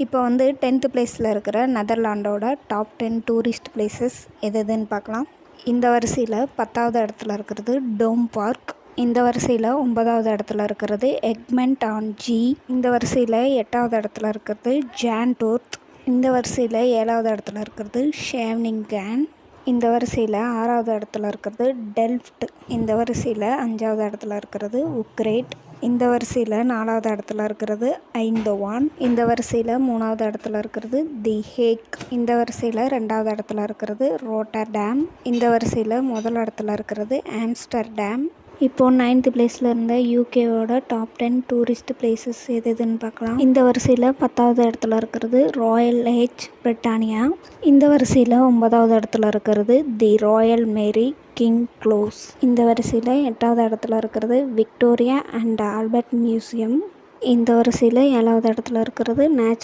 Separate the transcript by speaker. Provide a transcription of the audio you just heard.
Speaker 1: இப்போ வந்து 10th பிளேஸில் இருக்கிற நெதர்லாண்டோட டாப் 10 டூரிஸ்ட் பிளேசஸ் எதுன்னு பார்க்கலாம். இந்த வரிசையில் 10வது இடத்துல இருக்கிறது டோம் பார்க். இந்த வரிசையில் 9வது இடத்துல இருக்கிறது எக்மெண்ட் ஆன் ஜி. இந்த வரிசையில் 8வது இடத்துல இருக்கிறது ஜான்டோர்த். இந்த வரிசையில் 7வது இடத்துல இருக்கிறது ஷேவ்னிங்கன். இந்த வரிசையில் 6வது இடத்துல இருக்கிறது டெல்ஃப்ட். இந்த வரிசையில் 5வது இடத்துல இருக்கிறது உக்ரேட். இந்த வரிசையில் 4வது இடத்துல இருக்கிறது ஐந்தோவான். இந்த வரிசையில் 3வது இடத்துல இருக்கிறது தி ஹேக். இந்த வரிசையில் 2வது இடத்துல இருக்கிறது ரோட்டர்டாம். இந்த வரிசையில் முதல் இடத்துல இருக்கிறது ஆம்ஸ்டர்டாம். இப்போது 9th பிளேஸில் இருந்த யூகேவோட டாப் 10 டூரிஸ்ட் பிளேசஸ் எதுன்னு பார்க்கலாம். இந்த வரிசையில் 10வது இடத்துல இருக்கிறது ராயல் ஏஜ் பிரிட்டானியா. இந்த வரிசையில் 9வது இடத்துல இருக்கிறது தி ராயல் மேரி கிங் க்ளோஸ். இந்த வரிசையில் 8வது இடத்துல இருக்கிறது விக்டோரியா அண்ட் ஆல்பர்ட் மியூசியம். இந்த வரிசையில் 7வது இடத்துல இருக்கிறது நேச்சுரல்